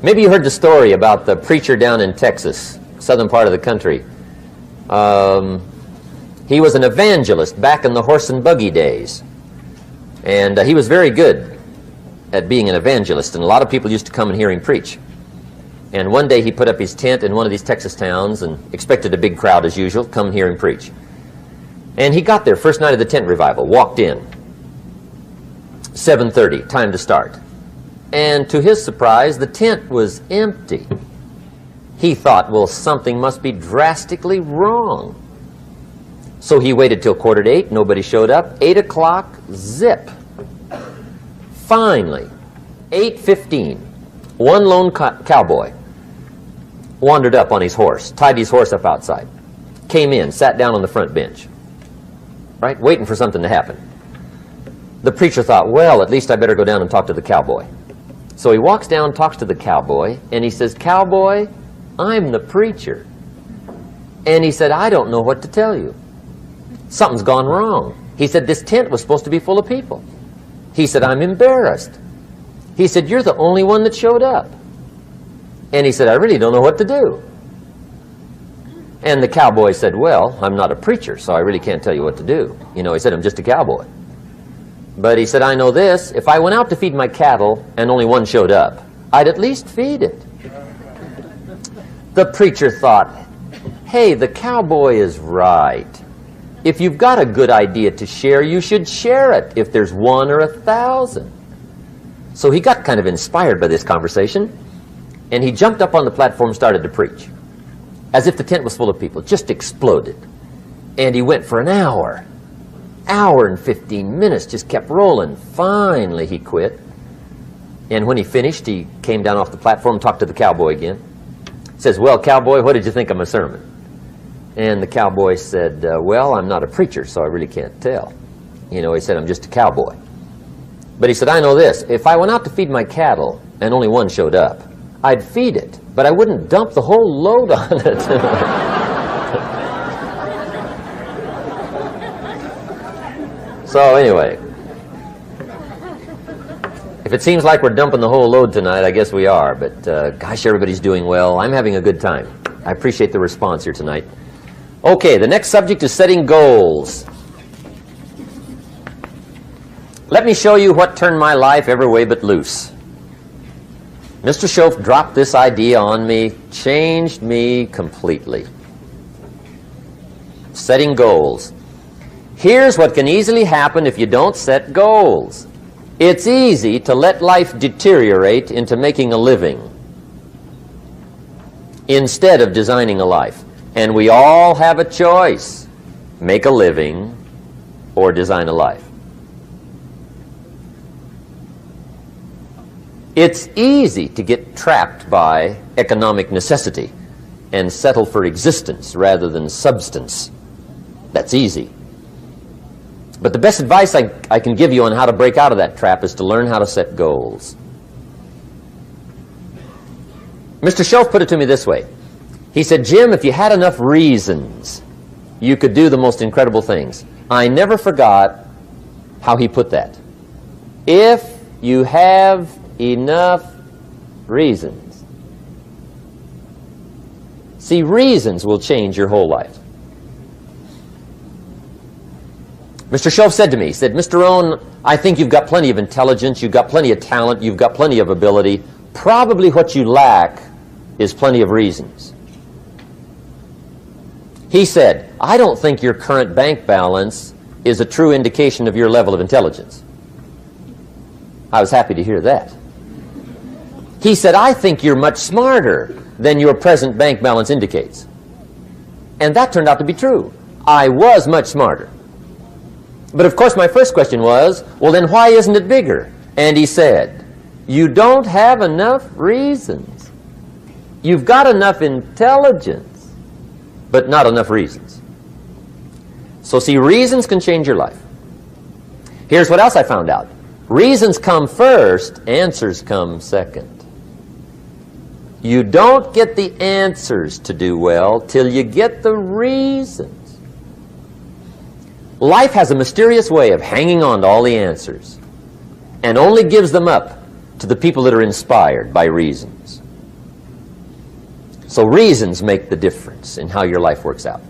Maybe you heard the story about the preacher down in Texas, southern part of the country. He was an evangelist back in the horse and buggy days. And he was very good at being an evangelist, and a lot of people used to come and hear him preach. And one day he put up his tent in one of these Texas towns and expected a big crowd as usual, come hear him preach. And he got there, first night of the tent revival, walked in. 7:30, time to start. And to his surprise, the tent was empty. He thought, well, something must be drastically wrong. So he waited till 7:45, nobody showed up. 8 o'clock, zip. Finally, 8:15, one lone cowboy wandered up on his horse, tied his horse up outside, came in, sat down on the front bench, right, waiting for something to happen. The preacher thought, well, at least I better go down and talk to the cowboy. So he walks down, talks to the cowboy, and he says, "Cowboy, I'm the preacher." And he said, "I don't know what to tell you. Something's gone wrong." He said, "This tent was supposed to be full of people." He said, "I'm embarrassed." He said, "You're the only one that showed up." And he said, "I really don't know what to do." And the cowboy said, "Well, I'm not a preacher, so I really can't tell you what to do." You know, he said, "I'm just a cowboy." But he said, "I know this, if I went out to feed my cattle and only one showed up, I'd at least feed it." The preacher thought, hey, the cowboy is right. If you've got a good idea to share, you should share it, if there's 1 or 1,000. So he got kind of inspired by this conversation, and he jumped up on the platform and started to preach, as if the tent was full of people, just exploded. And he went for an hour and 15 minutes, just kept rolling. Finally, he quit. And when he finished, he came down off the platform, talked to the cowboy again. Says, "Well, cowboy, what did you think of my sermon?" And the cowboy said, "Well, I'm not a preacher, so I really can't tell." You know, he said, "I'm just a cowboy." But he said, "I know this, if I went out to feed my cattle and only one showed up, I'd feed it, but I wouldn't dump the whole load on it." So anyway, if it seems like we're dumping the whole load tonight, I guess we are. But gosh, everybody's doing well. I'm having a good time. I appreciate the response here tonight. Okay, the next subject is setting goals. Let me show you what turned my life every way but loose. Mr. Schoaf dropped this idea on me, changed me completely. Setting goals. Here's what can easily happen if you don't set goals. It's easy to let life deteriorate into making a living instead of designing a life. And we all have a choice: make a living or design a life. It's easy to get trapped by economic necessity and settle for existence rather than substance. That's easy. But the best advice I can give you on how to break out of that trap is to learn how to set goals. Mr. Schoaf put it to me this way. He said, "Jim, if you had enough reasons, you could do the most incredible things." I never forgot how he put that. If you have enough reasons. See, reasons will change your whole life. Mr. Schoaf said to me, he said, "Mr. ROHN, I think you've got plenty of intelligence, you've got plenty of talent, you've got plenty of ability. Probably what you lack is plenty of reasons." He said, "I don't think your current bank balance is a true indication of your level of intelligence." I was happy to hear that. He said, "I think you're much smarter than your present bank balance indicates." And that turned out to be true. I was much smarter. But of course my first question was, well then why isn't it bigger? And he said, "You don't have enough reasons. You've got enough intelligence, but not enough reasons." So see, reasons can change your life. Here's what else I found out. Reasons come first, answers come second. You don't get the answers to do well till you get the reasons. Life has a mysterious way of hanging on to all the answers and only gives them up to the people that are inspired by reasons. So reasons make the difference in how your life works out.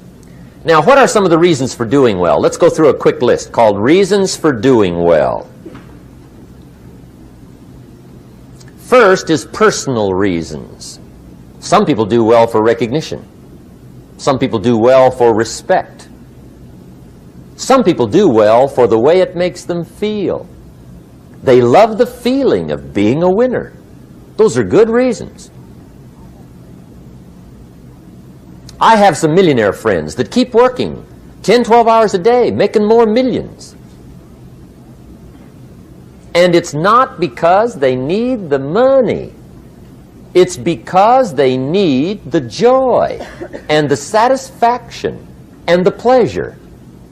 Now, what are some of the reasons for doing well? Let's go through a quick list called Reasons for Doing Well. First is personal reasons. Some people do well for recognition. Some people do well for respect. Some people do well for the way it makes them feel. They love the feeling of being a winner. Those are good reasons. I have some millionaire friends that keep working 10, 12 hours a day, making more millions. And it's not because they need the money. It's because they need the joy and the satisfaction and the pleasure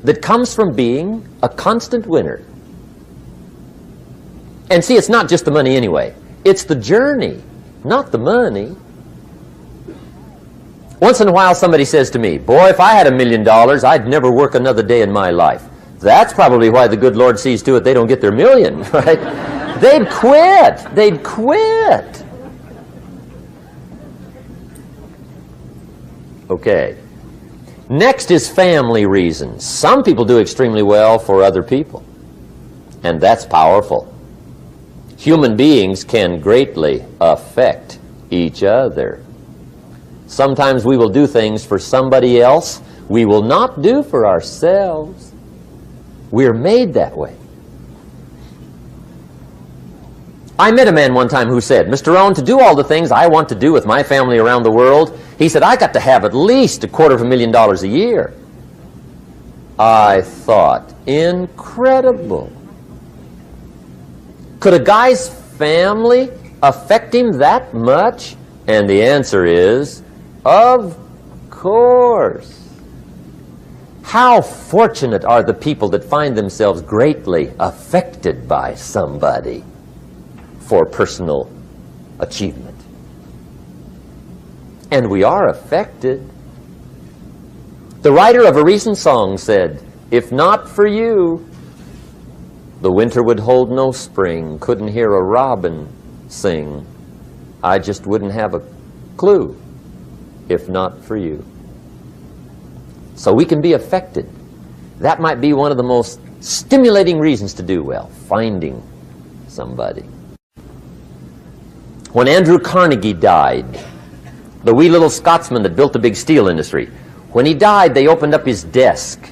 that comes from being a constant winner. And see, it's not just the money anyway. It's the journey, not the money. Once in a while somebody says to me, boy, if I had $1 million, I'd never work another day in my life. That's probably why the good Lord sees to it they don't get their million, right? They'd quit. They'd quit. Okay. Next is family reasons. Some people do extremely well for other people, and that's powerful. Human beings can greatly affect each other. Sometimes we will do things for somebody else we will not do for ourselves. We're made that way. I met a man one time who said, Mr. Rohn, to do all the things I want to do with my family around the world, he said, I got to have at least $250,000 a year. I thought, incredible. Could a guy's family affect him that much? And the answer is, of course. How fortunate are the people that find themselves greatly affected by somebody for personal achievement. And we are affected. The writer of a recent song said, if not for you, the winter would hold no spring, couldn't hear a robin sing. I just wouldn't have a clue if not for you. So we can be affected. That might be one of the most stimulating reasons to do well, finding somebody. When Andrew Carnegie died, the wee little Scotsman that built the big steel industry, when he died, they opened up his desk,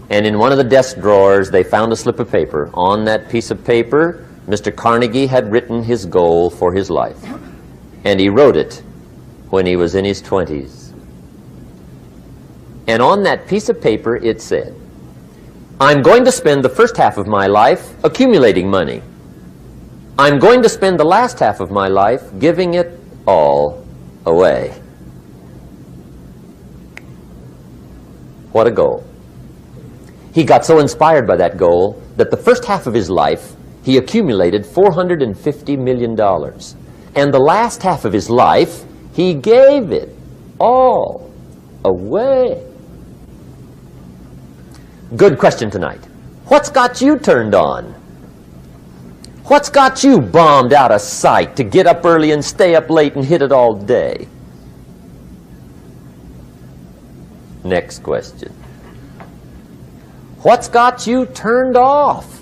and in one of the desk drawers, they found a slip of paper. On that piece of paper, Mr. Carnegie had written his goal for his life, and he wrote it when he was in his 20s. And on that piece of paper, it said, I'm going to spend the first half of my life accumulating money. I'm going to spend the last half of my life giving it all away. What a goal. He got so inspired by that goal that the first half of his life, he accumulated $450 million. And the last half of his life, he gave it all away. Good question tonight. What's got you turned on? What's got you bombed out of sight to get up early and stay up late and hit it all day? Next question. What's got you turned off?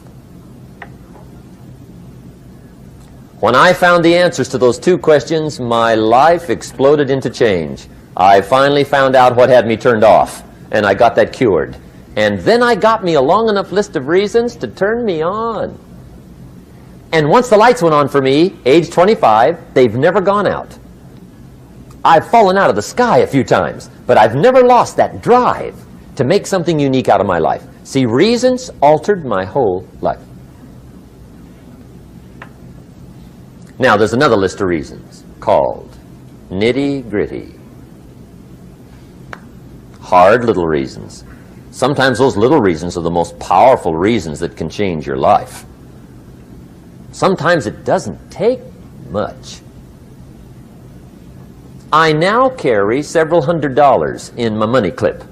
When I found the answers to those two questions, my life exploded into change. I finally found out what had me turned off, and I got that cured. And then I got me a long enough list of reasons to turn me on. And once the lights went on for me, age 25, they've never gone out. I've fallen out of the sky a few times, but I've never lost that drive to make something unique out of my life. See, reasons altered my whole life. Now, there's another list of reasons called nitty-gritty. Hard little reasons. Sometimes those little reasons are the most powerful reasons that can change your life. Sometimes it doesn't take much. I now carry several $100s in my money clip.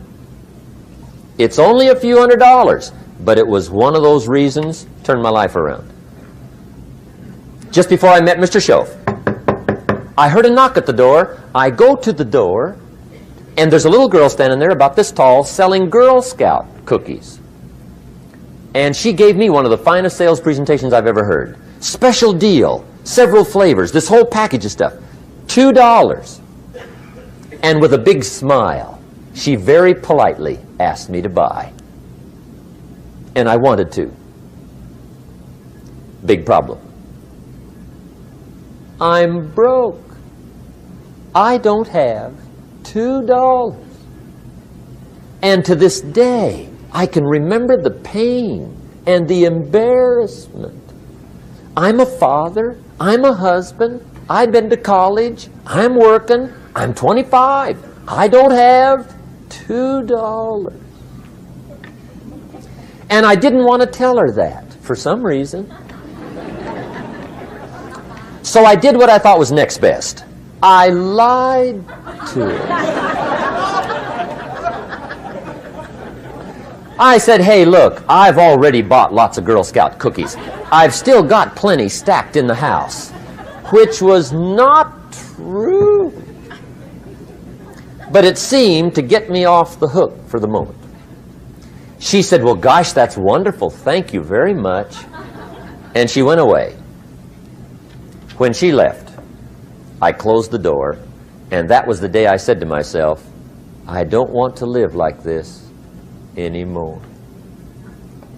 It's only a few $100s, but it was one of those reasons turned my life around. Just before I met Mr. Schoaf, I heard a knock at the door. I go to the door, and there's a little girl standing there about this tall selling Girl Scout cookies. And she gave me one of the finest sales presentations I've ever heard. Special deal, several flavors, this whole package of stuff. $2. And with a big smile, she very politely asked me to buy. And I wanted to. Big problem. I'm broke. I don't have $2. And to this day, I can remember the pain and the embarrassment. I'm a father. I'm a husband. I've been to college. I'm working. I'm 25. I don't have $2. And I didn't want to tell her that for some reason. So I did what I thought was next best. I lied to her. I said, hey, look, I've already bought lots of Girl Scout cookies. I've still got plenty stacked in the house, which was not true. But it seemed to get me off the hook for the moment. She said, well, gosh, that's wonderful. Thank you very much. And she went away. When she left, I closed the door, and that was the day I said to myself, I don't want to live like this anymore.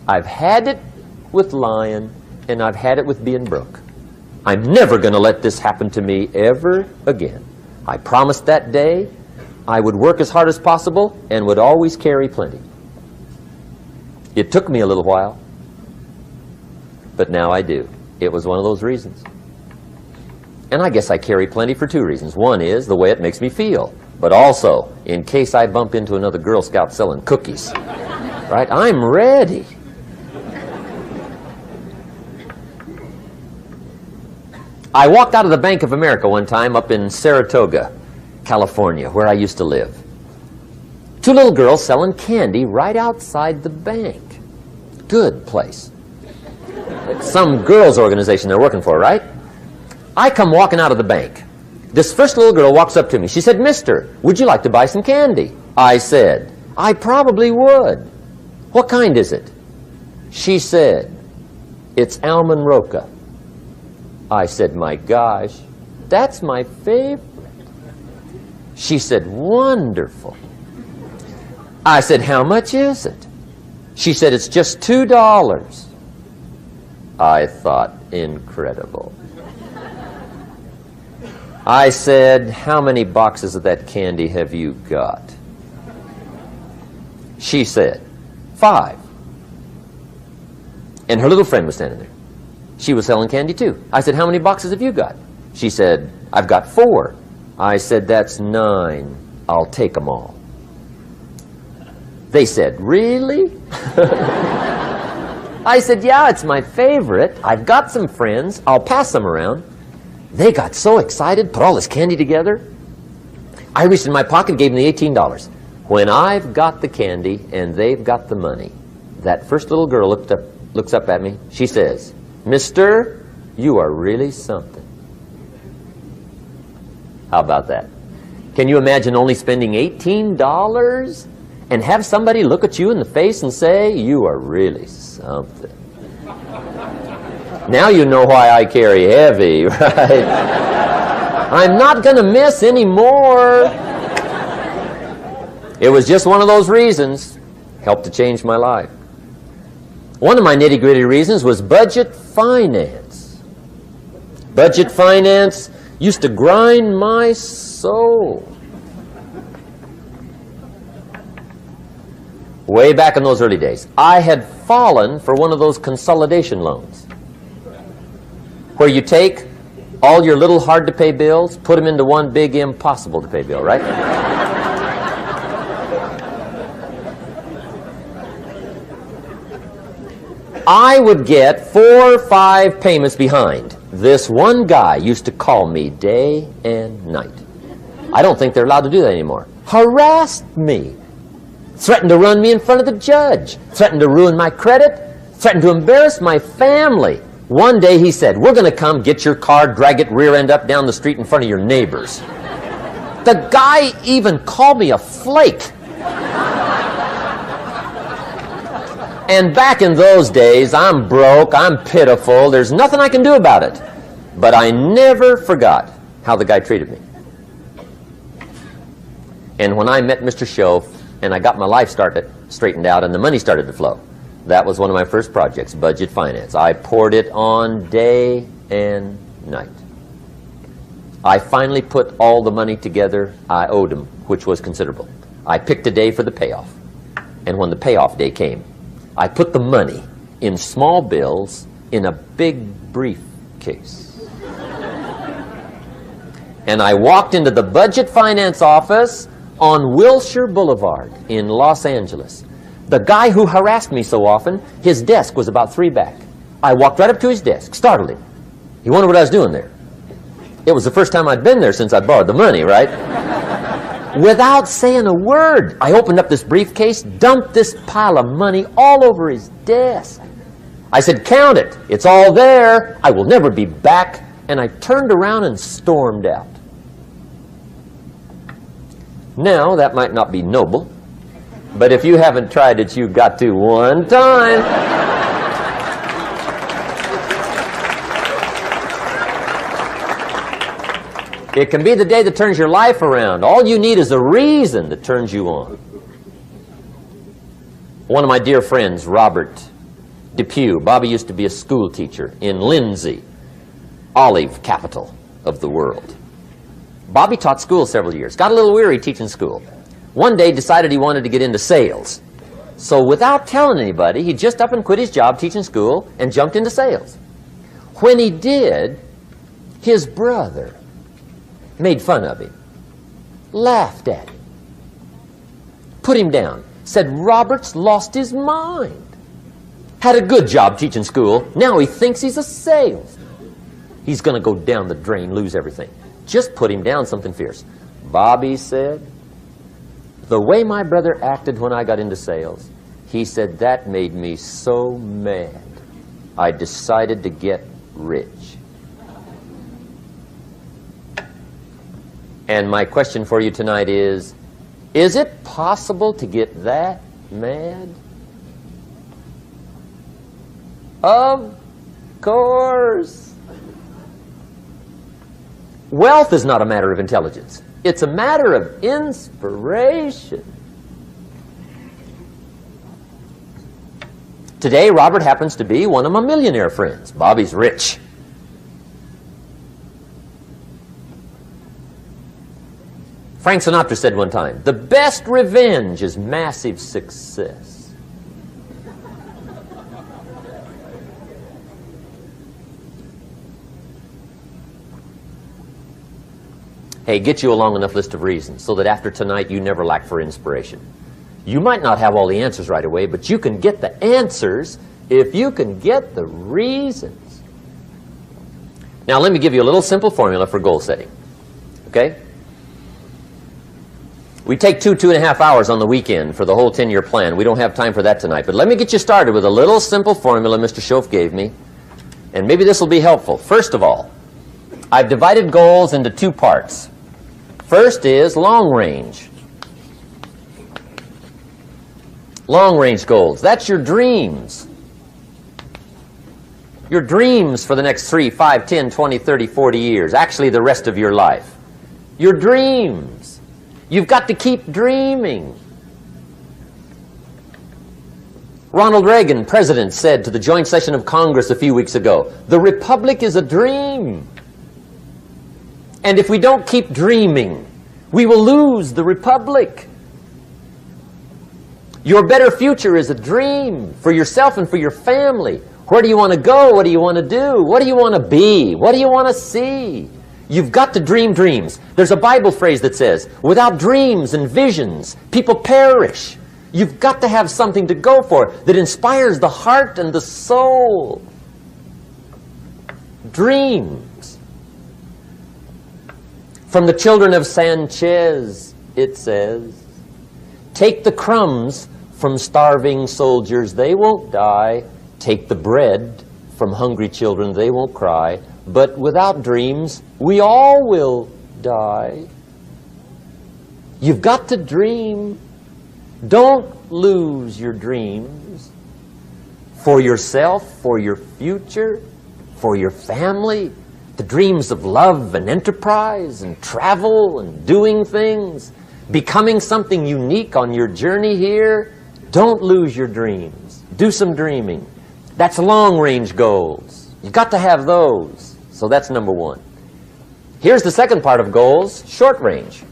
I've had it with lying, and I've had it with being broke. I'm never going to let this happen to me ever again. I promised that day I would work as hard as possible and would always carry plenty. It took me a little while, but now I do. It was one of those reasons. And I guess I carry plenty for two reasons. One is the way it makes me feel, but also in case I bump into another Girl Scout selling cookies. Right? I'm ready. I walked out of the Bank of America one time up in Saratoga, California, where I used to live. Two little girls selling candy right outside the bank. Good place. Some girls' organization they're working for, right? I come walking out of the bank. This first little girl walks up to me. She said, mister, would you like to buy some candy? I said, I probably would. What kind is it? She said, it's almond roca. I said, my gosh, that's my favorite. She said, wonderful. I said, how much is it? She said, it's just $2. I thought, incredible. I said, how many boxes of that candy have you got? She said, 5. And her little friend was standing there. She was selling candy too. I said, how many boxes have you got? She said, I've got 4. I said, that's 9. I'll take them all. They said, really? I said, yeah, it's my favorite. I've got some friends. I'll pass them around. They got so excited, put all this candy together. I reached in my pocket, gave them the $18. When I've got the candy and they've got the money, that first little girl looks up at me. She says, mister, you are really something. How about that? Can you imagine only spending $18 and have somebody look at you in the face and say, you are really something? Now you know why I carry heavy, right? I'm not going to miss anymore. It was just one of those reasons. Helped to change my life. One of my nitty-gritty reasons was budget finance. Budget finance used to grind my soul. Way back in those early days, I had fallen for one of those consolidation loans, where you take all your little hard-to-pay bills, put them into one big impossible-to-pay bill, right? I would get 4 or 5 payments behind. This one guy used to call me day and night. I don't think they're allowed to do that anymore. Harassed me. Threatened to run me in front of the judge. Threatened to ruin my credit. Threatened to embarrass my family. One day he said, we're going to come get your car, drag it rear end up down the street in front of your neighbors. The guy even called me a flake. And back in those days, I'm broke, I'm pitiful, there's nothing I can do about it. But I never forgot how the guy treated me. And when I met Mr. Schoaf, and I got my life straightened out, and the money started to flow, that was one of my first projects, budget finance. I poured it on day and night. I finally put all the money together I owed him, which was considerable. I picked a day for the payoff. And when the payoff day came, I put the money in small bills in a big briefcase. And I walked into the budget finance office on Wilshire Boulevard in Los Angeles. The guy who harassed me so often, his desk was about 3 back. I walked right up to his desk, startled him. He wondered what I was doing there. It was the first time I'd been there since I borrowed the money, right? Without saying a word, I opened up this briefcase, dumped this pile of money all over his desk. I said, count it. It's all there. I will never be back. And I turned around and stormed out. Now, that might not be noble, but if you haven't tried it, you've got to one time. It can be the day that turns your life around. All you need is a reason that turns you on. One of my dear friends, Robert Depew, Bobby used to be a school teacher in Lindsay, olive capital of the world. Bobby taught school several years, got a little weary teaching school. One day decided he wanted to get into sales. So without telling anybody, he just up and quit his job teaching school and jumped into sales. When he did, his brother made fun of him, laughed at him, put him down, said Robert's lost his mind. Had a good job teaching school, now he thinks he's a salesman. He's going to go down the drain, lose everything. Just put him down something fierce. Bobby said, the way my brother acted when I got into sales, he said that made me so mad, I decided to get rich. And my question for you tonight is it possible to get that mad? Of course. Wealth is not a matter of intelligence. It's a matter of inspiration. Today, Robert happens to be one of my millionaire friends. Bobby's rich. Frank Sinatra said one time, the best revenge is massive success. Hey, get you a long enough list of reasons so that after tonight you never lack for inspiration. You might not have all the answers right away, but you can get the answers if you can get the reasons. Now let me give you a little simple formula for goal setting. Okay? We take 2.5 hours on the weekend for the whole 10-year plan. We don't have time for that tonight, but let me get you started with a little simple formula Mr. Schoaf gave me, and maybe this will be helpful. First of all, I've divided goals into 2 parts. First is long range. Long range goals. That's your dreams. Your dreams for the next 3, 5, 10, 20, 30, 40 years. Actually, the rest of your life. Your dreams. You've got to keep dreaming. Ronald Reagan, president, said to the joint session of Congress a few weeks ago, the Republic is a dream. And if we don't keep dreaming, we will lose the Republic. Your better future is a dream for yourself and for your family. Where do you want to go? What do you want to do? What do you want to be? What do you want to see? You've got to dream dreams. There's a Bible phrase that says, without dreams and visions, people perish. You've got to have something to go for that inspires the heart and the soul. Dreams. From the children of Sanchez, it says, take the crumbs from starving soldiers, they won't die. Take the bread from hungry children, they won't cry. But without dreams, we all will die. You've got to dream. Don't lose your dreams. For yourself, for your future, for your family. The dreams of love and enterprise and travel and doing things. Becoming something unique on your journey here. Don't lose your dreams. Do some dreaming. That's long-range goals. You've got to have those. So that's number one. Here's the second part of goals, short-range.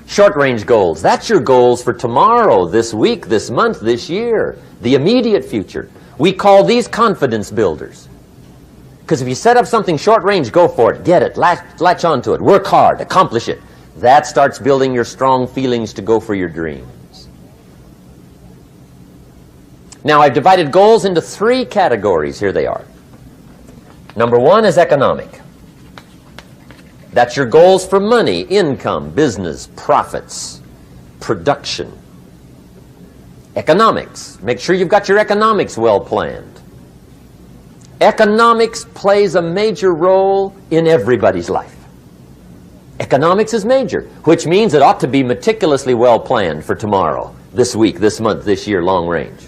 Short-range goals. That's your goals for tomorrow, this week, this month, this year. The immediate future. We call these confidence builders. Because if you set up something short-range, go for it. Get it. Latch onto it. Work hard. Accomplish it. That starts building your strong feelings to go for your dreams. Now, I've divided goals into 3 categories. Here they are. Number 1 is economic. That's your goals for money, income, business, profits, production. Economics. Make sure you've got your economics well planned. Economics plays a major role in everybody's life. Economics is major, which means it ought to be meticulously well planned for tomorrow, this week, this month, this year, long range.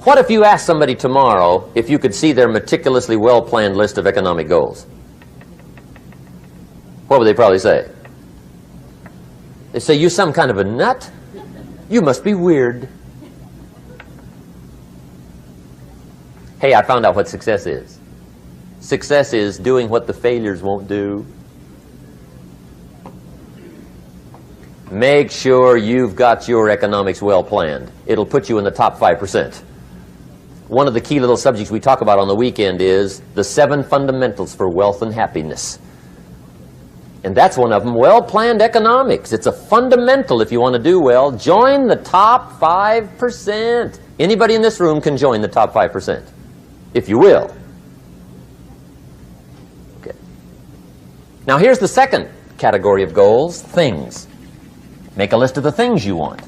What if you asked somebody tomorrow if you could see their meticulously well planned list of economic goals? What would they probably say? They say, "You some kind of a nut? You must be weird." Hey, I found out what success is. Success is doing what the failures won't do. Make sure you've got your economics well planned. It'll put you in the top 5%. One of the key little subjects we talk about on the weekend is the 7 fundamentals for wealth and happiness. And that's one of them, well-planned economics. It's a fundamental if you want to do well. Join the top 5%. Anybody in this room can join the top 5%, if you will. Okay. Now here's the second category of goals, things. Make a list of the things you want.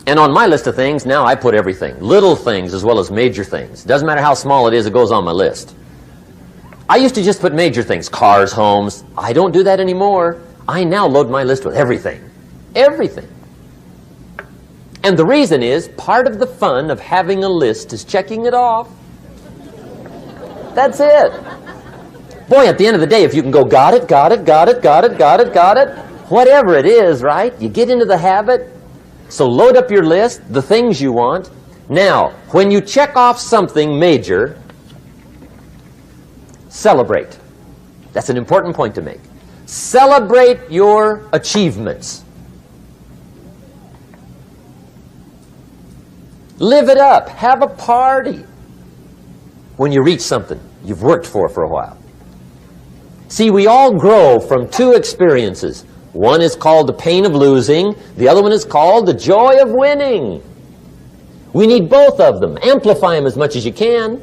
And on my list of things, now I put everything. Little things as well as major things. Doesn't matter how small it is, it goes on my list. I used to just put major things, cars, homes. I don't do that anymore. I now load my list with everything. Everything. And the reason is, part of the fun of having a list is checking it off. That's it. Boy, at the end of the day, if you can go, got it, got it, got it, got it, got it, got it, whatever it is, right? You get into the habit. So load up your list, the things you want. Now, when you check off something major, celebrate. That's an important point to make. Celebrate your achievements. Live it up. Have a party when you reach something you've worked for a while. See, we all grow from 2 experiences. One is called the pain of losing. The other one is called the joy of winning. We need both of them. Amplify them as much as you can,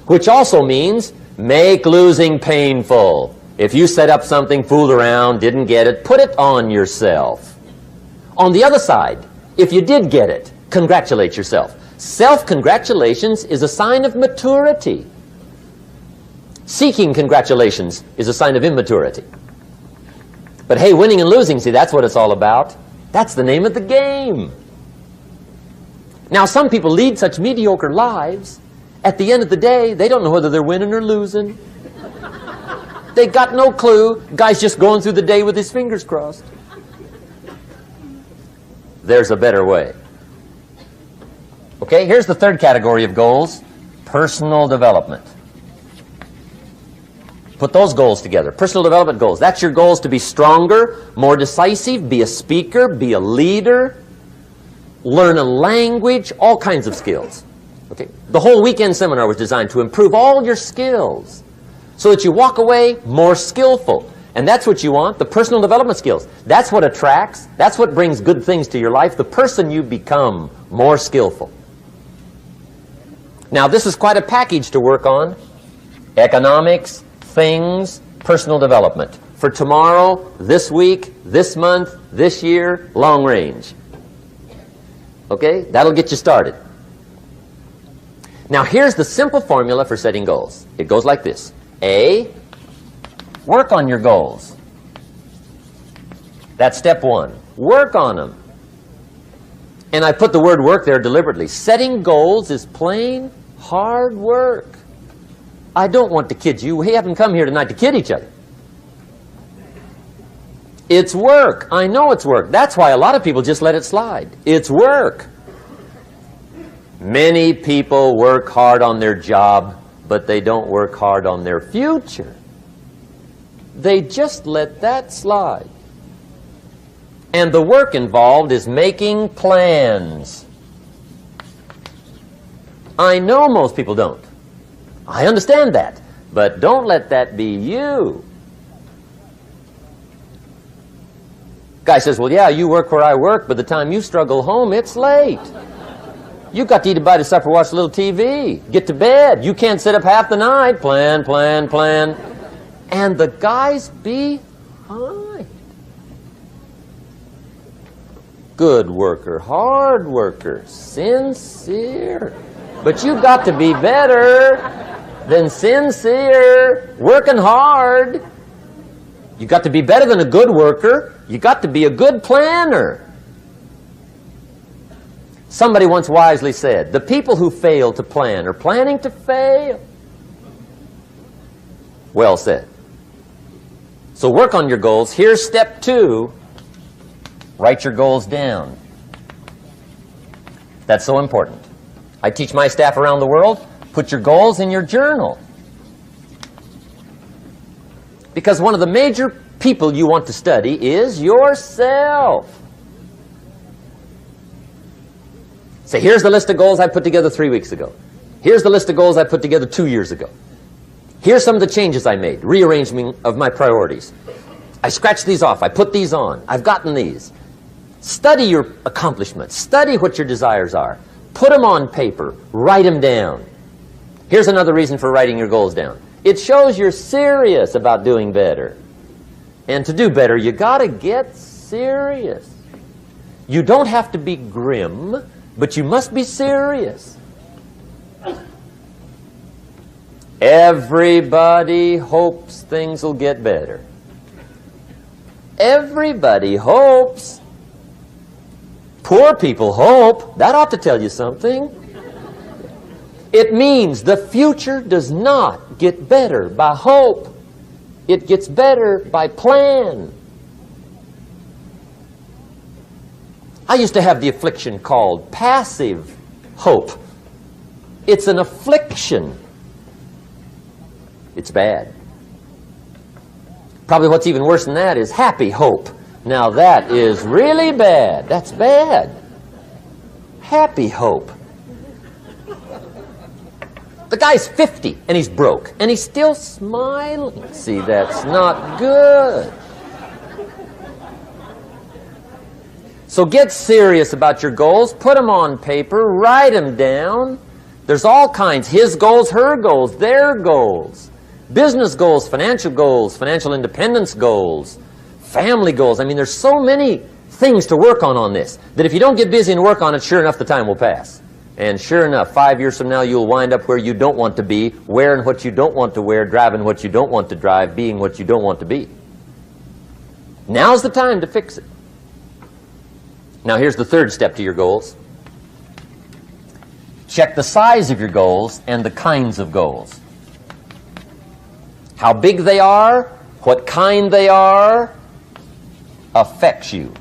which also means make losing painful. If you set up something, fooled around, didn't get it, put it on yourself. On the other side, if you did get it, congratulate yourself. Self-congratulations is a sign of maturity. Seeking congratulations is a sign of immaturity. But hey, winning and losing, see, that's what it's all about. That's the name of the game. Now, some people lead such mediocre lives, at the end of the day, they don't know whether they're winning or losing. They got no clue. Guy's just going through the day with his fingers crossed. There's a better way. Okay, here's the third category of goals, personal development. Put those goals together. Personal development goals. That's your goals to be stronger, more decisive, be a speaker, be a leader, learn a language, all kinds of skills. Okay? The whole weekend seminar was designed to improve all your skills so that you walk away more skillful. And that's what you want, the personal development skills. That's what attracts, that's what brings good things to your life, the person you become more skillful. Now, this is quite a package to work on. Economics, things, personal development. For tomorrow, this week, this month, this year, long range. Okay? That'll get you started. Now here's the simple formula for setting goals. It goes like this. A, work on your goals. That's step one. Work on them. And I put the word work there deliberately. Setting goals is plain hard work. I don't want to kid you. We haven't come here tonight to kid each other. It's work. I know it's work. That's why a lot of people just let it slide. It's work. Many people work hard on their job, but they don't work hard on their future. They just let that slide. And the work involved is making plans. I know most people don't. I understand that. But don't let that be you. Guy says, well, yeah, you work where I work, but the time you struggle home, it's late. You've got to eat a bite of supper, watch a little TV, get to bed. You can't sit up half the night. Plan, plan, plan. And the guy's behind. Good worker, hard worker, sincere. But you've got to be better than sincere, working hard. You've got to be better than a good worker. You've got to be a good planner. Somebody once wisely said, the people who fail to plan are planning to fail. Well said. So work on your goals. Here's step 2. Write your goals down. That's so important. I teach my staff around the world, put your goals in your journal. Because one of the major people you want to study is yourself. Say, here's the list of goals I put together 3 weeks ago. Here's the list of goals I put together 2 years ago. Here's some of the changes I made, rearrangement of my priorities. I scratched these off, I put these on, I've gotten these. Study your accomplishments, study what your desires are. Put them on paper, write them down. Here's another reason for writing your goals down. It shows you're serious about doing better. And to do better, you gotta get serious. You don't have to be grim, but you must be serious. Everybody hopes things will get better. Everybody hopes. Poor people hope. That ought to tell you something. It means the future does not get better by hope. It gets better by plan. I used to have the affliction called passive hope. It's an affliction. It's bad. Probably what's even worse than that is happy hope. Now that is really bad. That's bad. Happy hope. The guy's 50 and he's broke and he's still smiling. See, that's not good. So get serious about your goals. Put them on paper. Write them down. There's all kinds. His goals, her goals, their goals. Business goals, financial independence goals, family goals. I mean, there's so many things to work on this that if you don't get busy and work on it, sure enough, the time will pass. And sure enough, 5 years from now, you'll wind up where you don't want to be, wearing what you don't want to wear, driving what you don't want to drive, being what you don't want to be. Now's the time to fix it. Now, here's the third step to your goals. Check the size of your goals and the kinds of goals. How big they are, what kind they are, affects you.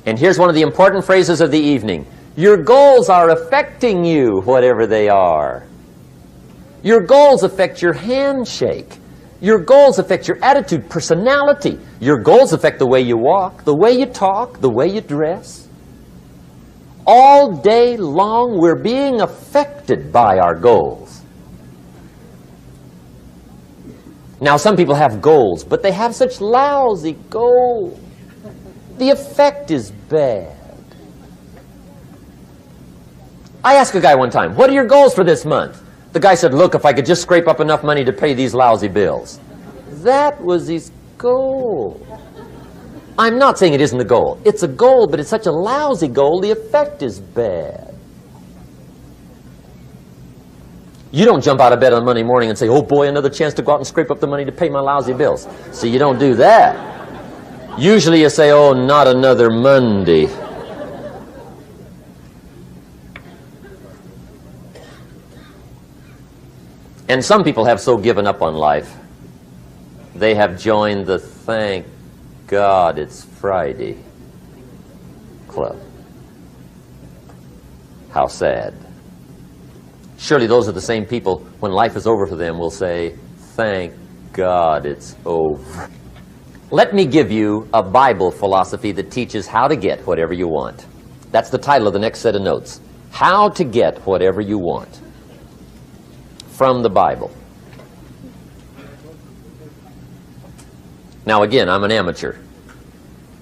And here's one of the important phrases of the evening. Your goals are affecting you, whatever they are. Your goals affect your handshake. Your goals affect your attitude, personality. Your goals affect the way you walk, the way you talk, the way you dress. All day long, we're being affected by our goals. Now, some people have goals, but they have such lousy goals. The effect is bad. I asked a guy one time, what are your goals for this month? The guy said, look, if I could just scrape up enough money to pay these lousy bills. That was his goal. I'm not saying it isn't a goal. It's a goal, but it's such a lousy goal, the effect is bad. You don't jump out of bed on Monday morning and say, oh boy, another chance to go out and scrape up the money to pay my lousy bills. See, you don't do that. Usually you say, oh, not another Monday. And some people have so given up on life, they have joined the thank God it's Friday club. How sad. Surely those are the same people, when life is over for them, will say, thank God it's over. Let me give you a Bible philosophy that teaches how to get whatever you want. That's the title of the next set of notes. How to get whatever you want. From the Bible. Now again, I'm an amateur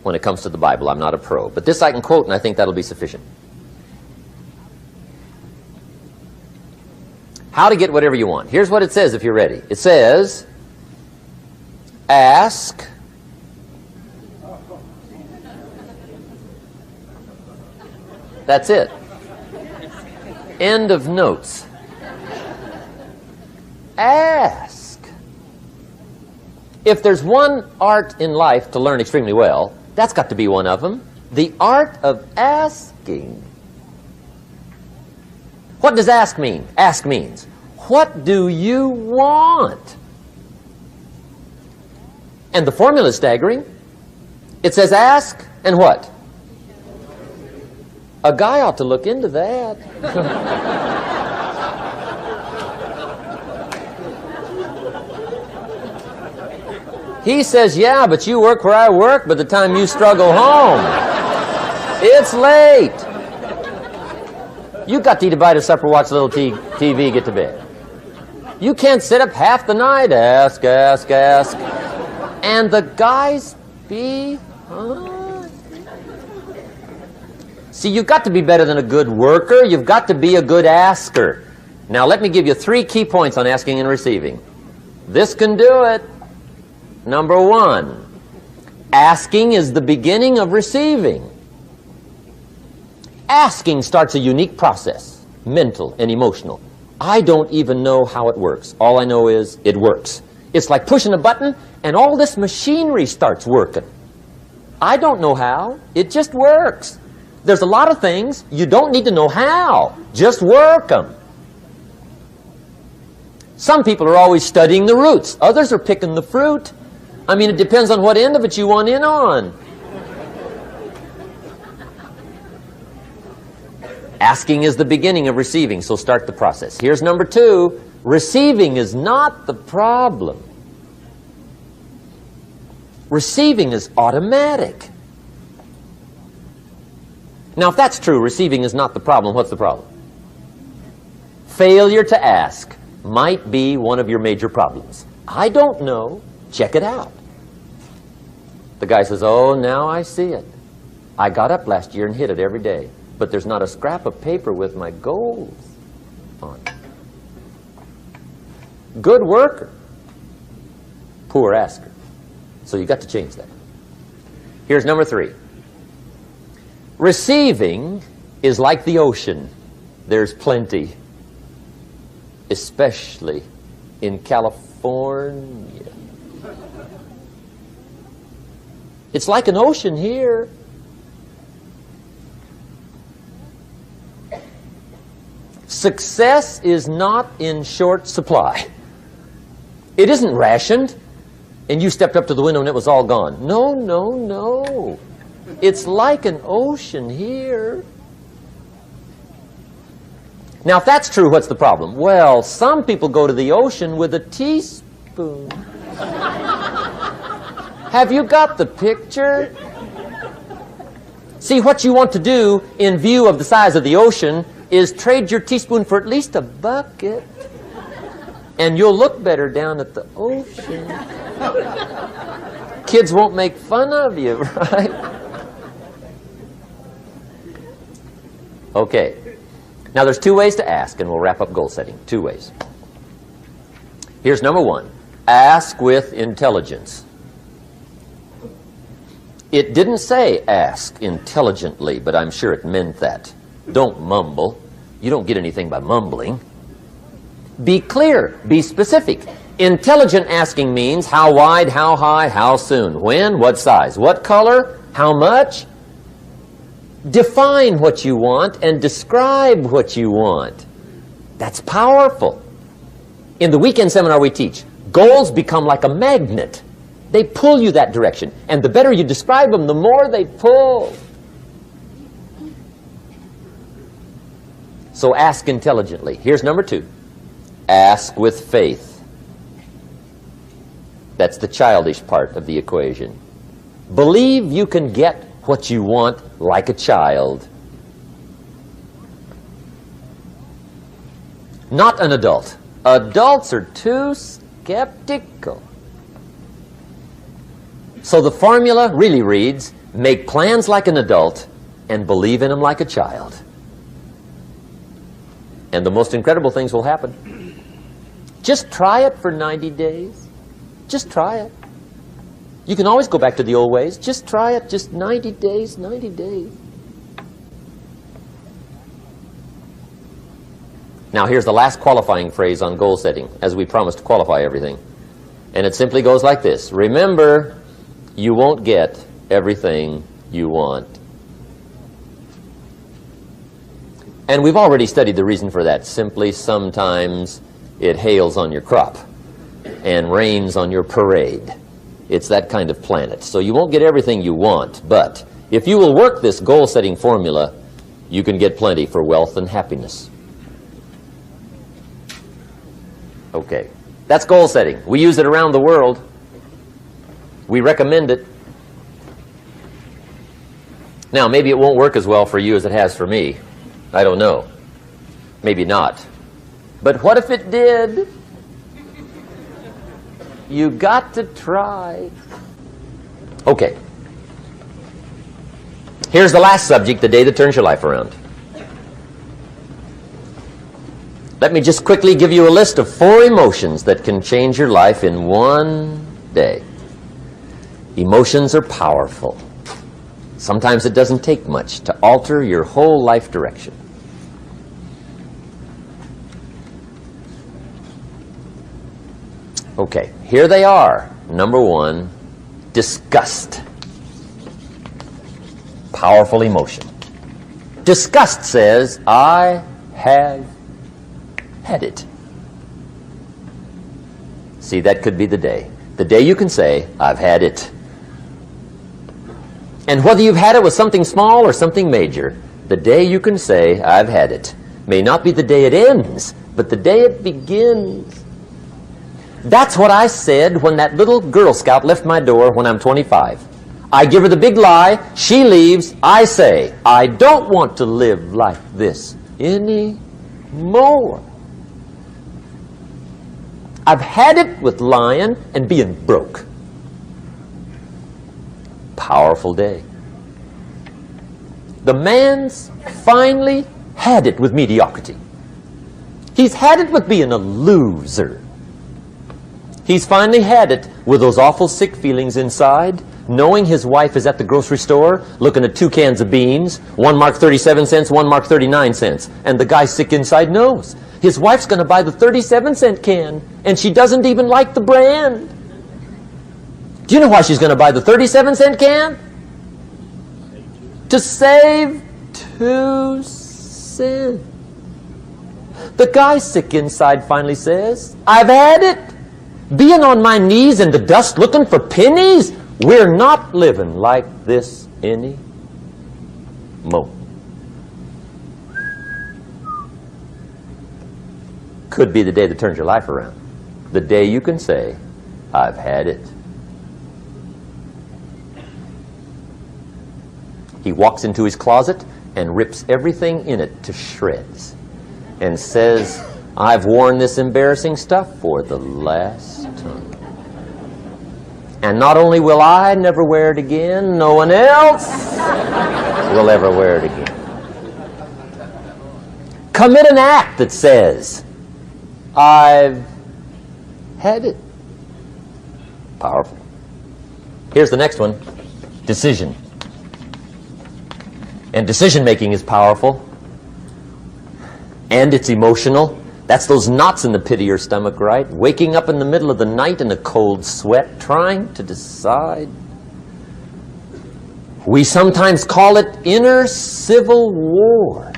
when it comes to the Bible. I'm not a pro. But this I can quote, and I think that'll be sufficient. How to get whatever you want. Here's what it says if you're ready. It says, ask. That's it. End of notes. Ask. If there's one art in life to learn extremely well, that's got to be one of them. The art of asking. What does ask mean? Ask means, what do you want? And the formula is staggering. It says ask and what? A guy ought to look into that. He says, yeah, but you work where I work. By the time you struggle home, it's late. You got to eat a bite of supper, watch a little TV, get to bed. You can't sit up half the night. Ask, ask, ask. And the guys behind. See, you've got to be better than a good worker. You've got to be a good asker. Now, let me give you 3 key points on asking and receiving. This can do it. Number 1, asking is the beginning of receiving. Asking starts a unique process, mental and emotional. I don't even know how it works. All I know is it works. It's like pushing a button and all this machinery starts working. I don't know how. It just works. There's a lot of things you don't need to know how. Just work them. Some people are always studying the roots. Others are picking the fruit. I mean, it depends on what end of it you want in on. Asking is the beginning of receiving, so start the process. Here's number 2. Receiving is not the problem. Receiving is automatic. Now, if that's true, receiving is not the problem, what's the problem? Failure to ask might be one of your major problems. I don't know. Check it out. The guy says, oh, now I see it. I got up last year and hit it every day, but there's not a scrap of paper with my goals on it. Good worker, poor asker. So you got to change that. Here's number 3. Receiving is like the ocean. There's plenty, especially in California. It's like an ocean here. Success is not in short supply. It isn't rationed, and you stepped up to the window and it was all gone. No, no, no. It's like an ocean here. Now, if that's true, what's the problem? Well, some people go to the ocean with a teaspoon. Have you got the picture? See, what you want to do in view of the size of the ocean is trade your teaspoon for at least a bucket, and you'll look better down at the ocean. Kids won't make fun of you, right? Okay. Now, there's 2 ways to ask, and we'll wrap up goal setting. 2 ways. Here's number 1. Ask with intelligence. It didn't say ask intelligently, but I'm sure it meant that. Don't mumble. You don't get anything by mumbling. Be clear. Be specific. Intelligent asking means how wide, how high, how soon, when, what size, what color, how much. Define what you want and describe what you want. That's powerful. In the weekend seminar we teach, goals become like a magnet. They pull you that direction. And the better you describe them, the more they pull. So ask intelligently. Here's number 2. Ask with faith. That's the childish part of the equation. Believe you can get what you want like a child. Not an adult. Adults are too skeptical. So the formula really reads, make plans like an adult and believe in them like a child. And the most incredible things will happen. Just try it for 90 days. Just try it. You can always go back to the old ways. Just try it. Just 90 days, 90 days. Now here's the last qualifying phrase on goal setting, as we promised to qualify everything. And it simply goes like this. Remember, you won't get everything you want. And we've already studied the reason for that. Simply, sometimes it hails on your crop and rains on your parade. It's that kind of planet. So you won't get everything you want, but if you will work this goal-setting formula, you can get plenty for wealth and happiness. Okay, that's goal setting. We use it around the world. We recommend it. Now, maybe it won't work as well for you as it has for me. I don't know. Maybe not. But what if it did? You got to try. Okay. Here's the last subject, the day that turns your life around. Let me just quickly give you a list of 4 emotions that can change your life in one day. Emotions are powerful. Sometimes it doesn't take much to alter your whole life direction. Okay, here they are. Number 1, disgust. Powerful emotion. Disgust says, I have had it. See, that could be the day. The day you can say, I've had it. And whether you've had it with something small or something major, the day you can say, I've had it, may not be the day it ends, but the day it begins. That's what I said when that little Girl Scout left my door when I'm 25. I give her the big lie, she leaves, I say, I don't want to live like this anymore. I've had it with lying and being broke. Powerful day. The man's finally had it with mediocrity. He's had it with being a loser. He's finally had it with those awful sick feelings inside, knowing his wife is at the grocery store looking at 2 cans of beans, one marked 37 cents, one marked 39 cents. And the guy sick inside knows his wife's going to buy the 37-cent can, and she doesn't even like the brand. Do you know why she's going to buy the 37-cent can? To save 2 cents. The guy sick inside finally says, I've had it. Being on my knees in the dust looking for pennies, we're not living like this anymore. Could be the day that turns your life around. The day you can say, I've had it. He walks into his closet and rips everything in it to shreds and says, I've worn this embarrassing stuff for the last time. And not only will I never wear it again, no one else will ever wear it again. Commit an act that says, I've had it. Powerful. Here's the next one. Decision. And decision-making is powerful. And it's emotional. That's those knots in the pit of your stomach, right? Waking up in the middle of the night in a cold sweat, trying to decide. We sometimes call it inner civil war.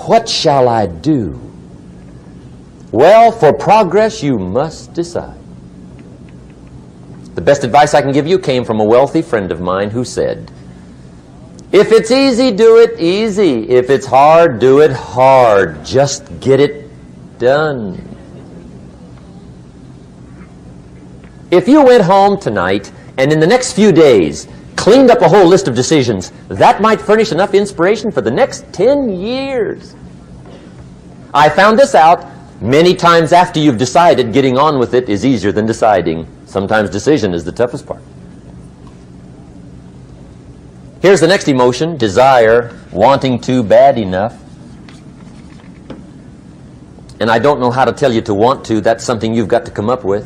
What shall I do? Well, for progress, you must decide. The best advice I can give you came from a wealthy friend of mine who said, if it's easy, do it easy. If it's hard, do it hard. Just get it done. If you went home tonight and in the next few days cleaned up a whole list of decisions, that might furnish enough inspiration for the next 10 years. I found this out many times after you've decided. Getting on with it is easier than deciding. Sometimes decision is the toughest part. Here's the next emotion, desire, wanting to bad enough. And I don't know how to tell you to want to. That's something you've got to come up with.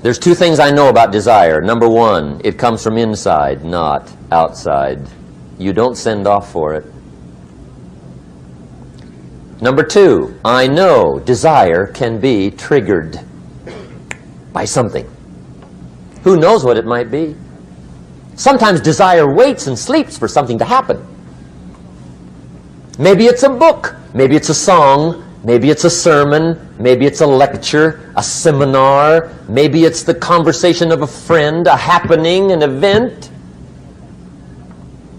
There's two things I know about desire. Number one, it comes from inside, not outside. You don't send off for it. Number two, I know desire can be triggered by something. Who knows what it might be? Sometimes desire waits and sleeps for something to happen. Maybe it's a book, maybe it's a song, maybe it's a sermon, maybe it's a lecture, a seminar, maybe it's the conversation of a friend, a happening, an event.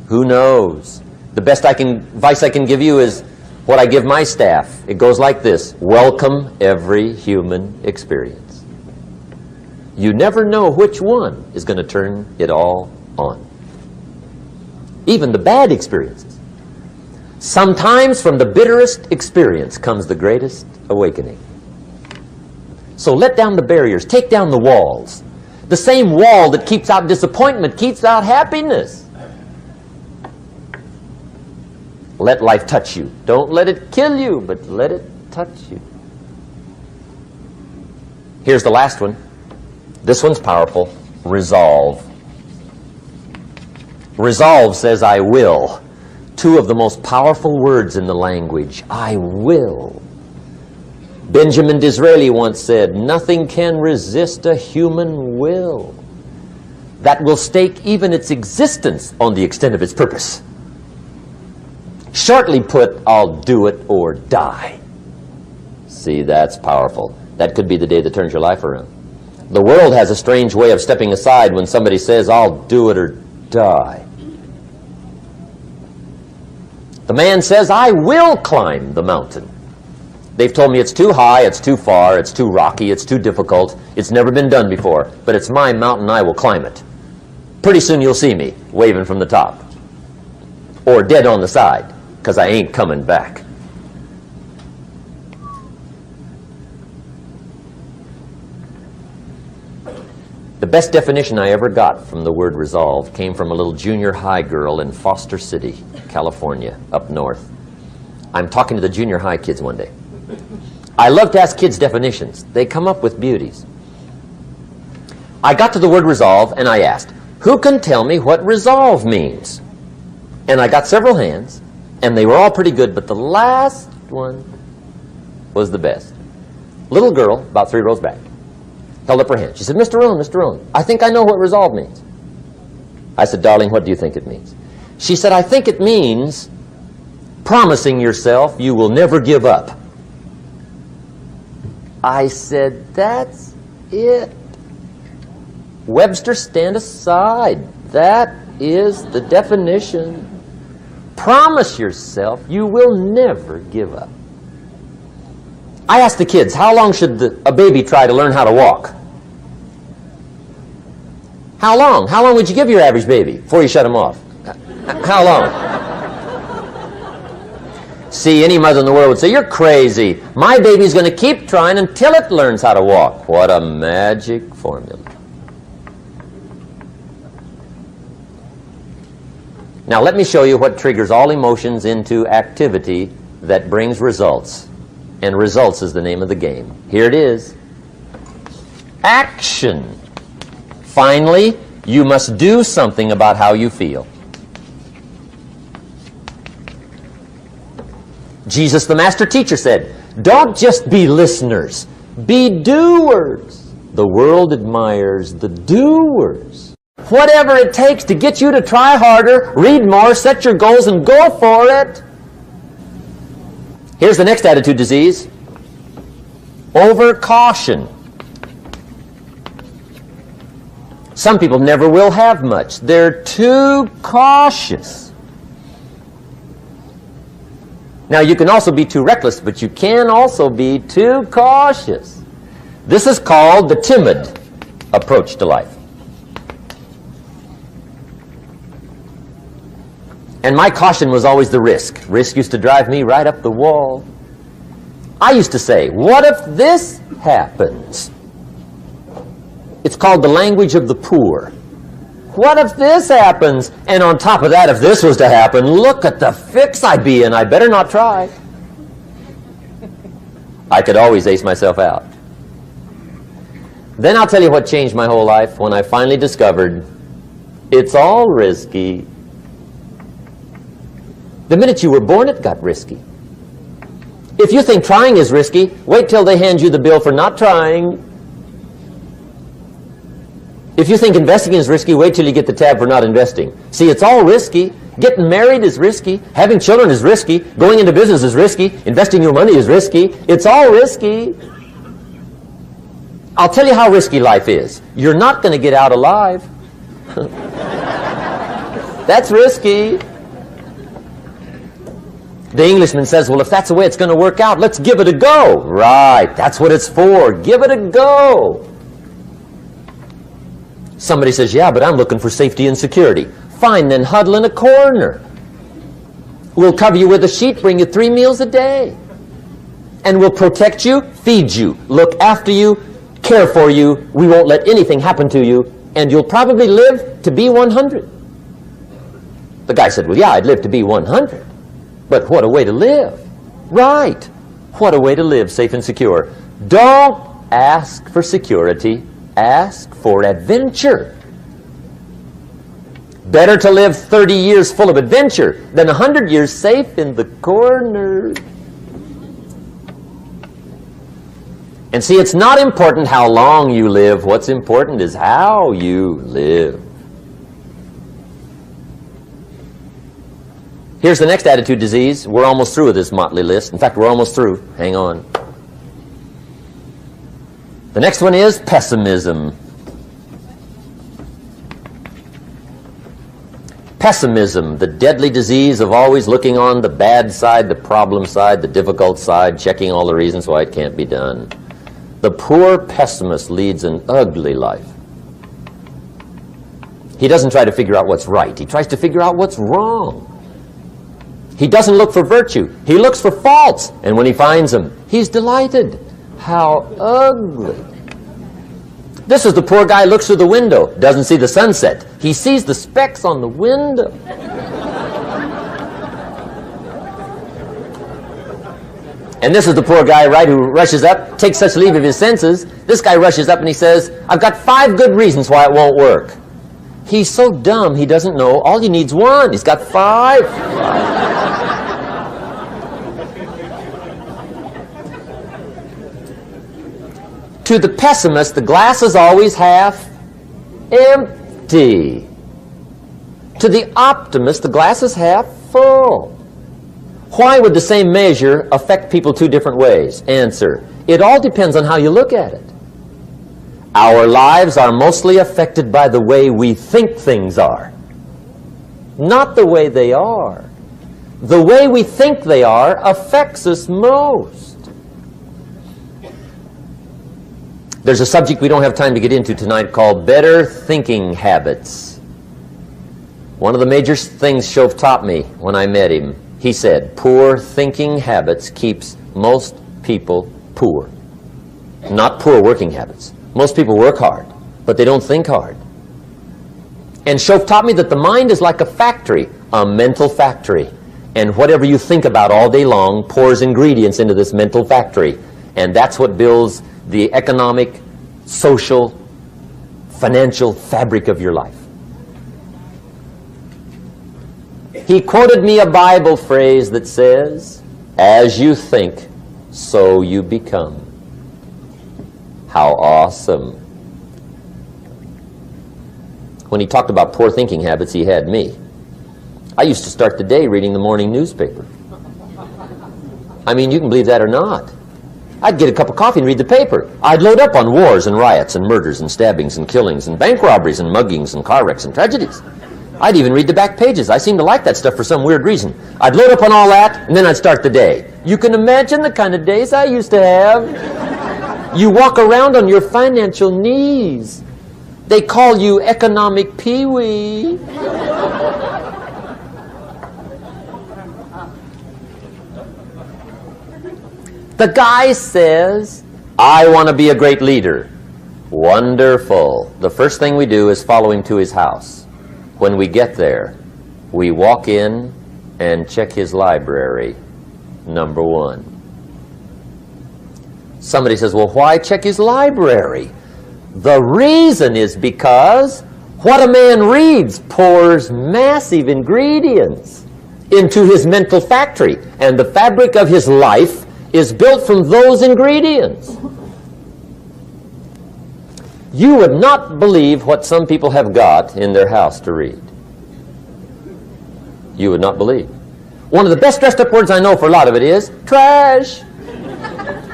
Who knows? The best advice I can give you is what I give my staff. It goes like this: welcome every human experience. You never know which one is going to turn it all on. Even the bad experiences. Sometimes from the bitterest experience comes the greatest awakening. So let down the barriers, take down the walls. The same wall that keeps out disappointment keeps out happiness. Let life touch you. Don't let it kill you, but let it touch you. Here's the last one. This one's powerful. Resolve. Resolve says, I will. Two of the most powerful words in the language. I will. Benjamin Disraeli once said, nothing can resist a human will that will stake even its existence on the extent of its purpose. Shortly put, I'll do it or die. See, that's powerful. That could be the day that turns your life around. The world has a strange way of stepping aside when somebody says, I'll do it or die. The man says, I will climb the mountain. They've told me it's too high, it's too far, it's too rocky, it's too difficult, it's never been done before, but it's my mountain, I will climb it. Pretty soon you'll see me waving from the top. Or dead on the side, because I ain't coming back. The best definition I ever got from the word resolve came from a little junior high girl in Foster City, California, up north. I'm talking to the junior high kids one day. I love to ask kids definitions. They come up with beauties. I got to the word resolve and I asked, who can tell me what resolve means? And I got several hands, and they were all pretty good, but the last one was the best. Little girl, about 3 rows back, held up her hand. She said, Mr. Rohn, I think I know what resolve means. I said, darling, what do you think it means? She said, I think it means promising yourself you will never give up. I said, that's it. Webster, stand aside. That is the definition. Promise yourself you will never give up. I asked the kids, how long should a baby try to learn how to walk? How long? How long would you give your average baby before you shut him off? How long? See, any mother in the world would say, you're crazy. My baby's going to keep trying until it learns how to walk. What a magic formula. Now let me show you what triggers all emotions into activity that brings results. And results is the name of the game. Here it is. Action. Finally, you must do something about how you feel. Jesus, the master teacher, said, don't just be listeners, be doers. The world admires the doers. Whatever it takes to get you to try harder, read more, set your goals, and go for it. Here's the next attitude disease. Over-caution. Some people never will have much. They're too cautious. Now, you can also be too reckless, but you can also be too cautious. This is called the timid approach to life. And my caution was always the risk. Risk used to drive me right up the wall. I used to say, what if this happens? It's called the language of the poor. What if this happens? And on top of that, if this was to happen, look at the fix I'd be in. I better not try. I could always ace myself out. Then I'll tell you what changed my whole life when I finally discovered it's all risky. The minute you were born, it got risky. If you think trying is risky, wait till they hand you the bill for not trying. If you think investing is risky, wait till you get the tab for not investing. See, it's all risky. Getting married is risky. Having children is risky. Going into business is risky. Investing your money is risky. It's all risky. I'll tell you how risky life is. You're not going to get out alive. That's risky. The Englishman says, well, if that's the way it's going to work out, let's give it a go. Right, that's what it's for. Give it a go. Somebody says, yeah, but I'm looking for safety and security. Fine, then huddle in a corner. We'll cover you with a sheet, bring you 3 meals a day. And we'll protect you, feed you, look after you, care for you. We won't let anything happen to you. And you'll probably live to be 100. The guy said, well, yeah, I'd live to be 100. But what a way to live. Right. What a way to live, safe and secure. Don't ask for security. Ask for adventure. Better to live 30 years full of adventure than 100 years safe in the corner. And see, it's not important how long you live. What's important is how you live. Here's the next attitude disease. We're almost through with this motley list. In fact, we're almost through. Hang on. The next one is pessimism. Pessimism, the deadly disease of always looking on the bad side, the problem side, the difficult side, checking all the reasons why it can't be done. The poor pessimist leads an ugly life. He doesn't try to figure out what's right. He tries to figure out what's wrong. He doesn't look for virtue. He looks for faults. And when he finds them, he's delighted. How ugly. This is the poor guy who looks through the window, doesn't see the sunset. He sees the specks on the window. And this is the poor guy, right, who rushes up, takes such leave of his senses. This guy rushes up and he says, I've got 5 good reasons why it won't work. He's so dumb he doesn't know all he needs 1. He's got 5. To the pessimist, the glass is always half empty. To the optimist, the glass is half full. Why would the same measure affect people 2 different ways? Answer, it all depends on how you look at it. Our lives are mostly affected by the way we think things are, not the way they are. The way we think they are affects us most. There's a subject we don't have time to get into tonight called better thinking habits. One of the major things Shove taught me when I met him, he said, poor thinking habits keeps most people poor. Not poor working habits. Most people work hard, but they don't think hard. And Shove taught me that the mind is like a factory, a mental factory. And whatever you think about all day long pours ingredients into this mental factory. And that's what builds the economic, social, financial fabric of your life. He quoted me a Bible phrase that says, As you think, so you become. How awesome. When he talked about poor thinking habits, he had me. I used to start the day reading the morning newspaper. I mean, you can believe that or not. I'd get a cup of coffee and read the paper. I'd load up on wars and riots and murders and stabbings and killings and bank robberies and muggings and car wrecks and tragedies. I'd even read the back pages. I seem to like that stuff for some weird reason. I'd load up on all that, and then I'd start the day. You can imagine the kind of days I used to have. You walk around on your financial knees. They call you economic peewee. The guy says, I want to be a great leader. Wonderful. The first thing we do is follow him to his house. When we get there, we walk in and check his library, number one. Somebody says, well, why check his library? The reason is because what a man reads pours massive ingredients into his mental factory, and the fabric of his life is built from those ingredients. You would not believe what some people have got in their house to read. You would not believe. One of the best dressed up words I know for a lot of it is trash.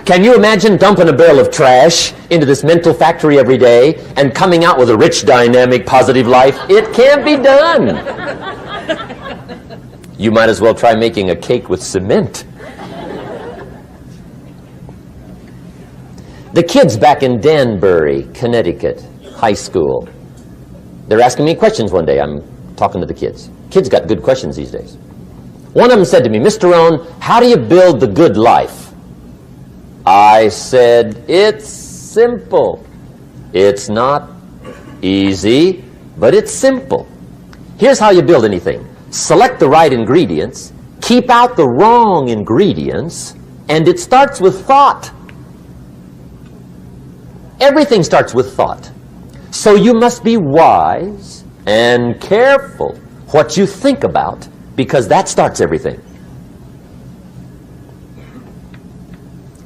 Can you imagine dumping a barrel of trash into this mental factory every day and coming out with a rich, dynamic, positive life? It can't be done. You might as well try making a cake with cement. The kids back in Danbury, Connecticut, high school, they're asking me questions one day. I'm talking to the kids. Kids got good questions these days. One of them said to me, Mr. Rohn, how do you build the good life? I said, it's simple. It's not easy, but it's simple. Here's how you build anything. Select the right ingredients, keep out the wrong ingredients, and it starts with thought. Everything starts with thought. So you must be wise and careful what you think about, because that starts everything.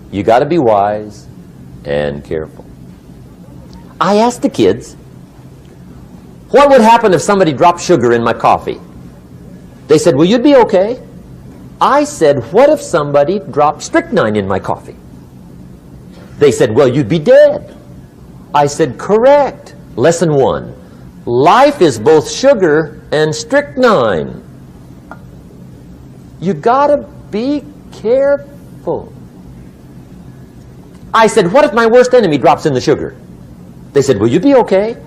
You got to be wise and careful. I asked the kids, what would happen if somebody dropped sugar in my coffee? They said, well, you'd be okay. I said, what if somebody dropped strychnine in my coffee? They said, well, you'd be dead. I said, correct. Lesson 1. Life is both sugar and strychnine. You gotta be careful. I said, what if my worst enemy drops in the sugar? They said, will you be okay?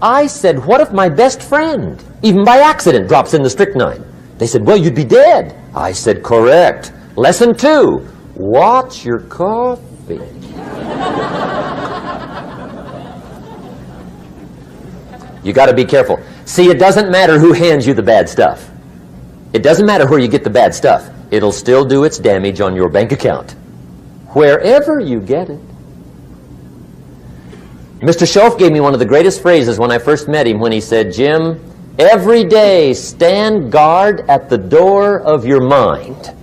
I said, what if my best friend, even by accident, drops in the strychnine? They said, well, you'd be dead. I said, correct. Lesson 2. Watch your coffee. You got to be careful. See, it doesn't matter who hands you the bad stuff. It doesn't matter where you get the bad stuff. It'll still do its damage on your bank account, wherever you get it. Mr. Schoaf gave me one of the greatest phrases when I first met him, when he said, Jim, every day stand guard at the door of your mind.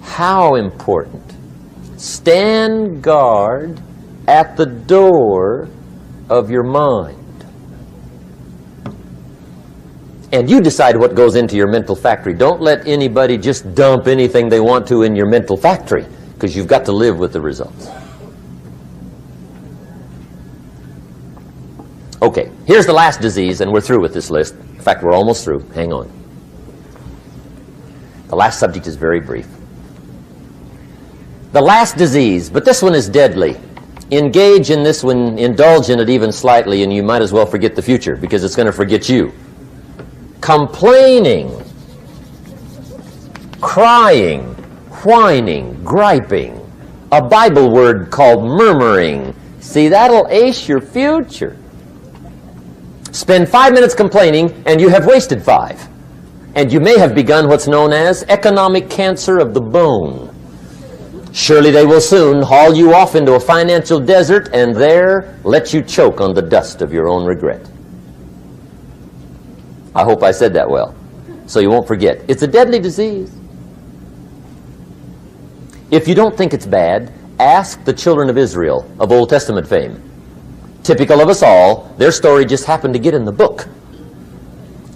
How important. Stand guard at the door of your mind. And you decide what goes into your mental factory. Don't let anybody just dump anything they want to in your mental factory, because you've got to live with the results. Okay, here's the last disease, and we're through with this list. In fact, we're almost through. Hang on. The last subject is very brief. The last disease, but this one is deadly. Engage in this one, indulge in it even slightly, and you might as well forget the future, because it's going to forget you. Complaining, crying, whining, griping. A Bible word called murmuring. See, that'll ace your future. Spend 5 minutes complaining, and you have wasted 5. And you may have begun what's known as economic cancer of the bone. Surely they will soon haul you off into a financial desert and there let you choke on the dust of your own regret. I hope I said that well. so you won't forget. It's a deadly disease. If you don't think it's bad, ask the children of Israel of Old Testament fame. Typical of us all, their story just happened to get in the book.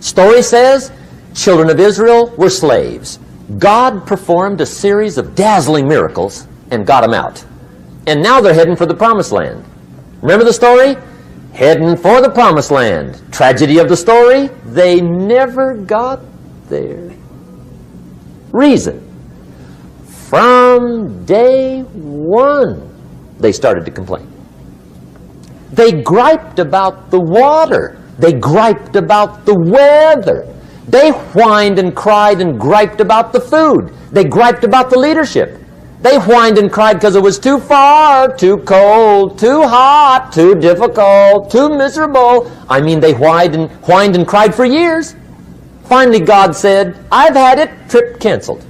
Story says, children of Israel were slaves. God performed a series of dazzling miracles and got them out. And now they're heading for the promised land. Remember the story? Heading for the promised land. Tragedy of the story, they never got there. Reason. From day one, they started to complain. They griped about the water. They griped about the weather. They whined and cried and griped about the food. They griped about the leadership. They whined and cried because it was too far, too cold, too hot, too difficult, too miserable. I mean, they whined and cried for years. Finally, God said, I've had it, trip canceled.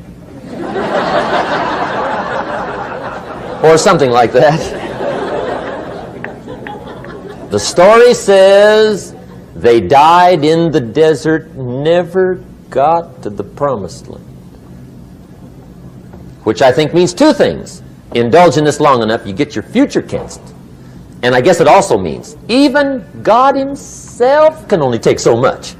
Or something like that. The story says they died in the desert, never got to the promised land. Which I think means two things. Indulge in this long enough, you get your future canceled. And I guess it also means even God himself can only take so much.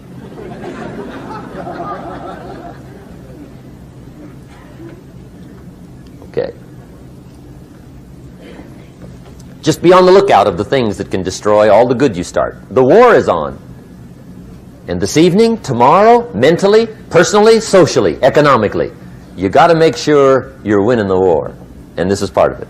Okay. Just be on the lookout of the things that can destroy all the good you start. The war is on. And this evening, tomorrow, mentally, personally, socially, economically, you got to make sure you're winning the war. And this is part of it.